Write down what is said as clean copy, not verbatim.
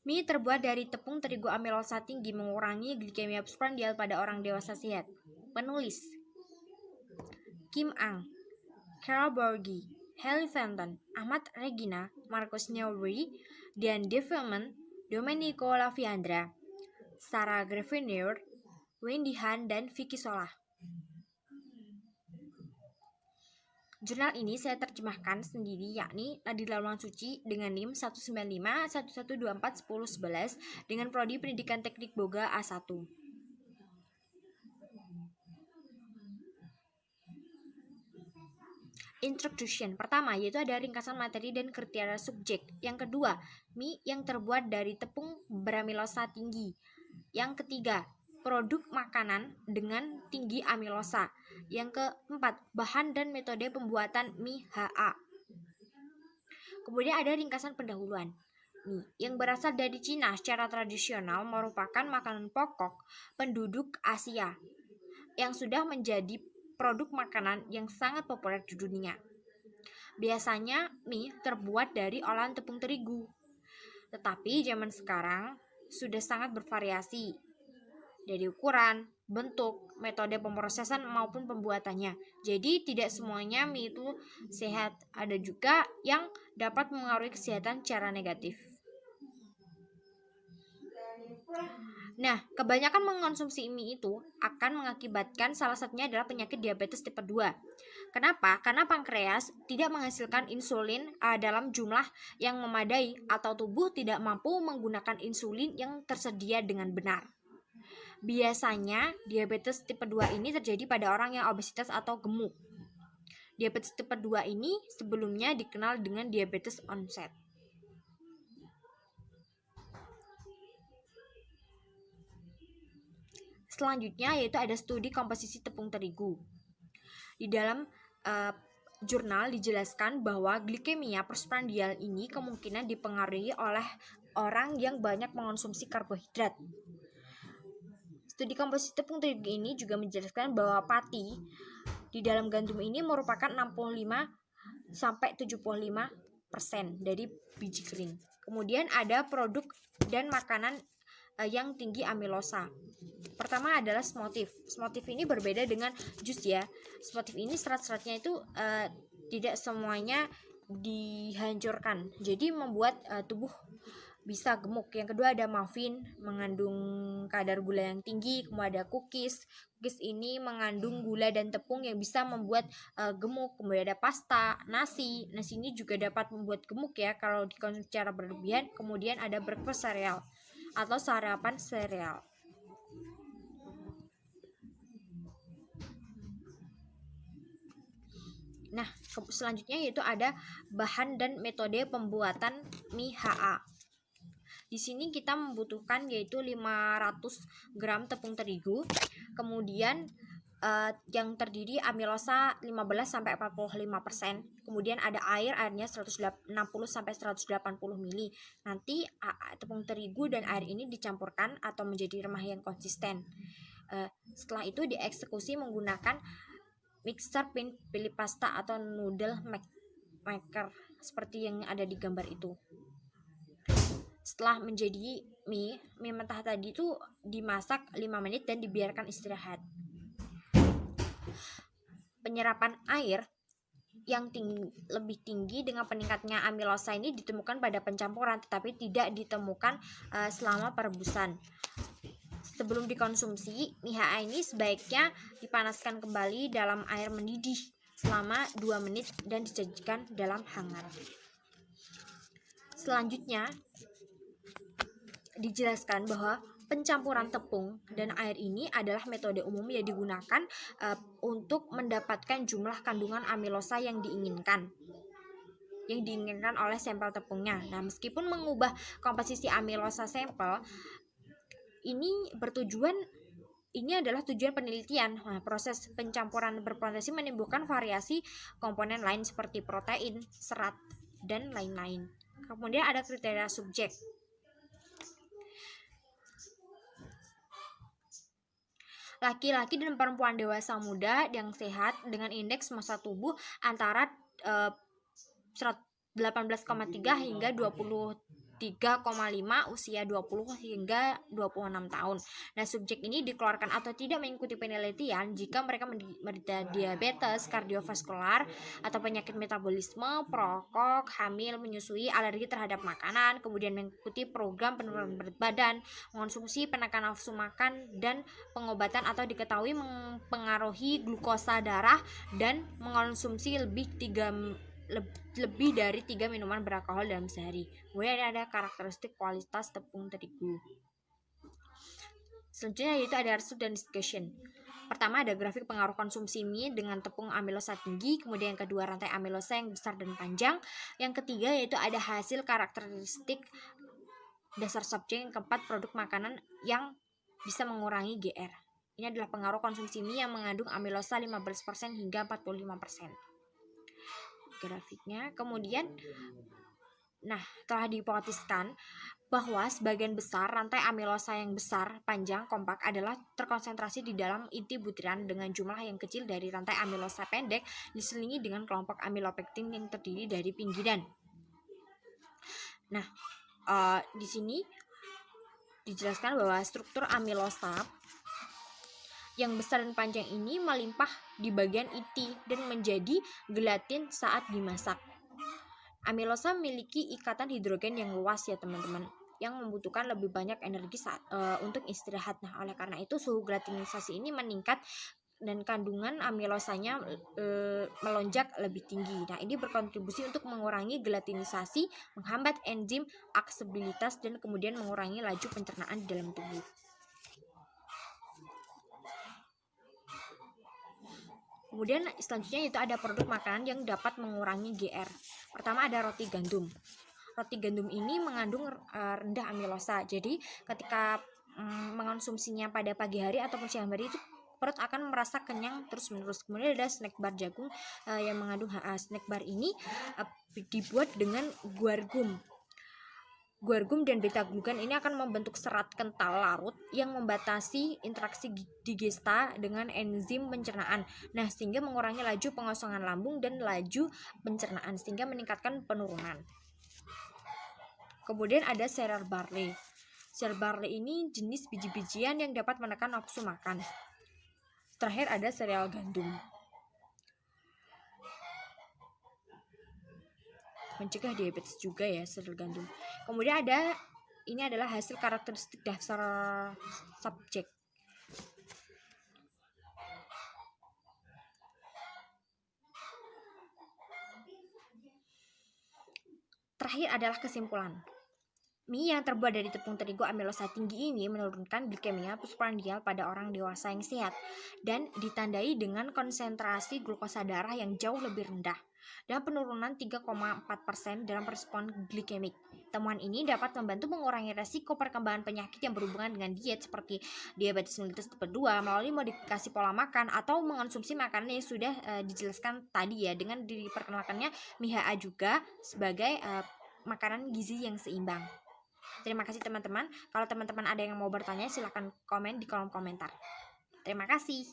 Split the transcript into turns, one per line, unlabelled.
Mie terbuat dari tepung terigu amilosa tinggi mengurangi glikemia postprandial pada orang dewasa sehat. Penulis Kim Ang, Carol Borgi, Haley Fenton, Ahmad Regina, Marcus Newbery, dan Development, Domenico Laviandra, Sarah Grevenier, Wendy Han, dan Vicky Solah. Jurnal ini saya terjemahkan sendiri, yakni Nadila Lawan Suci dengan NIM 19511241011 dengan Prodi Pendidikan Teknik Boga A1. Introduction. Pertama, yaitu ada ringkasan materi dan kriteria subjek. Yang kedua, mie yang terbuat dari tepung beramilosa tinggi. Yang ketiga, produk makanan dengan tinggi amilosa. Yang keempat, bahan dan metode pembuatan mie HA. Kemudian ada ringkasan pendahuluan. Mie yang berasal dari Cina secara tradisional merupakan makanan pokok penduduk Asia yang sudah menjadi produk makanan yang sangat populer di dunia. Biasanya mie terbuat dari olahan tepung terigu. Tetapi zaman sekarang sudah sangat bervariasi dari ukuran, bentuk, metode pemrosesan maupun pembuatannya. Jadi tidak semuanya mie itu sehat. Ada juga yang dapat mengaruhi kesehatan secara negatif. Nah, kebanyakan mengonsumsi mie itu akan mengakibatkan salah satunya adalah penyakit diabetes tipe 2. Kenapa? Karena pankreas tidak menghasilkan insulin dalam jumlah yang memadai atau tubuh tidak mampu menggunakan insulin yang tersedia dengan benar. Biasanya diabetes tipe 2 ini terjadi pada orang yang obesitas atau gemuk. Diabetes tipe 2 ini sebelumnya dikenal dengan diabetes onset. Selanjutnya yaitu ada studi komposisi tepung terigu. Di dalam jurnal dijelaskan bahwa glikemia postprandial ini kemungkinan dipengaruhi oleh orang yang banyak mengonsumsi karbohidrat. Studi komposisi tepung terigu ini juga menjelaskan bahwa pati di dalam gandum ini merupakan 65-75% dari biji kering. Kemudian ada produk dan makanan yang tinggi amilosa. Pertama adalah Smoothies. Smoothies ini berbeda dengan jus ya. Smoothies ini serat-seratnya itu tidak semuanya dihancurkan. Jadi membuat tubuh bisa gemuk. Yang kedua ada muffin, mengandung kadar gula yang tinggi. Kemudian ada cookies. Cookies ini mengandung gula dan tepung yang bisa membuat gemuk. Kemudian ada pasta, nasi. Nasi ini juga dapat membuat gemuk ya kalau dikonsumsi secara berlebihan. Kemudian ada breakfast cereal atau sarapan sereal. Nah, selanjutnya yaitu ada bahan dan metode pembuatan mie HA. Di sini kita membutuhkan yaitu 500 gram tepung terigu, kemudian yang terdiri amilosa 15-45%, kemudian ada airnya 160-180 ml. Nanti tepung terigu dan air ini dicampurkan atau menjadi remah yang konsisten. Setelah itu dieksekusi menggunakan mixer pilih pasta atau noodle maker seperti yang ada di gambar itu. Setelah menjadi mie mentah tadi itu dimasak 5 menit dan dibiarkan istirahat. Penyerapan air yang lebih tinggi dengan peningkatnya amilosa ini ditemukan pada pencampuran, tetapi tidak ditemukan selama perebusan. Sebelum dikonsumsi, mie HA ini sebaiknya dipanaskan kembali dalam air mendidih selama 2 menit dan disajikan dalam hangat. Selanjutnya dijelaskan bahwa pencampuran tepung dan air ini adalah metode umum yang digunakan untuk mendapatkan jumlah kandungan amilosa yang diinginkan oleh sampel tepungnya. Nah, meskipun mengubah komposisi amilosa sampel ini adalah tujuan penelitian. Nah, proses pencampuran berpotensi menimbulkan variasi komponen lain seperti protein, serat, dan lain-lain. Kemudian ada kriteria subjek. Laki-laki dan perempuan dewasa muda yang sehat dengan indeks massa tubuh antara 18,3 hingga 23 3,5 usia 20 hingga 26 tahun. Nah, subjek ini dikeluarkan atau tidak mengikuti penelitian jika mereka menderita diabetes, kardiovaskular, atau penyakit metabolisme, perokok, hamil, menyusui, alergi terhadap makanan, kemudian mengikuti program penurunan berat badan, mengonsumsi penekan nafsu makan, dan pengobatan atau diketahui mempengaruhi glukosa darah, dan mengonsumsi lebih dari 3 minuman beralkohol dalam sehari. Kemudian ada karakteristik kualitas tepung terigu. Selanjutnya yaitu ada result dan discussion. Pertama ada grafik pengaruh konsumsi mie dengan tepung amilosa tinggi, kemudian yang kedua rantai amilosa yang besar dan panjang, yang ketiga yaitu ada hasil karakteristik dasar subjek, yang keempat produk makanan yang bisa mengurangi GR. Ini adalah pengaruh konsumsi mie yang mengandung amilosa 15% hingga 45%. Grafiknya. Kemudian telah dihipoteteskan bahwa sebagian besar rantai amilosa yang besar, panjang, kompak adalah terkonsentrasi di dalam inti butiran dengan jumlah yang kecil dari rantai amilosa pendek diselingi dengan kelompok amilopektin yang terdiri dari pinggidan. Di sini dijelaskan bahwa struktur amilosa yang besar dan panjang ini melimpah di bagian inti dan menjadi gelatin saat dimasak. Amilosa memiliki ikatan hidrogen yang luas ya teman-teman, yang membutuhkan lebih banyak energi untuk istirahat. Nah, oleh karena itu suhu gelatinisasi ini meningkat dan kandungan amilosanya melonjak lebih tinggi. Nah, ini berkontribusi untuk mengurangi gelatinisasi, menghambat enzim aksesibilitas, dan kemudian mengurangi laju pencernaan di dalam tubuh. Kemudian selanjutnya itu ada produk makanan yang dapat mengurangi GR. Pertama ada roti gandum. Roti gandum ini mengandung rendah amilosa. Jadi ketika mengonsumsinya pada pagi hari ataupun siang hari itu perut akan merasa kenyang terus-menerus. Kemudian ada snack bar jagung yang mengandung HA. Snack bar ini dibuat dengan guargum. Guargum dan beta-glukan ini akan membentuk serat kental larut yang membatasi interaksi digesta dengan enzim pencernaan. Nah, sehingga mengurangi laju pengosongan lambung dan laju pencernaan sehingga meningkatkan penurunan. Kemudian ada cereal barley. Cereal barley ini jenis biji-bijian yang dapat menekan nafsu makan. Terakhir ada sereal gandum. Mencegah diabetes juga ya sereal gandum. Kemudian ini adalah hasil karakteristik dasar subjek. Terakhir adalah kesimpulan. Mie yang terbuat dari tepung terigu amilosa tinggi ini menurunkan glikemia postprandial pada orang dewasa yang sehat dan ditandai dengan konsentrasi glukosa darah yang jauh lebih rendah dan penurunan 3,4% dalam respon glikemik. Temuan ini dapat membantu mengurangi resiko perkembangan penyakit yang berhubungan dengan diet seperti diabetes mellitus tipe 2 melalui modifikasi pola makan atau mengonsumsi makanan yang sudah dijelaskan tadi ya, dengan diperkenalkannya mie HA juga sebagai makanan gizi yang seimbang. Terima kasih teman-teman. Kalau teman-teman ada yang mau bertanya, silahkan komen di kolom komentar. Terima kasih.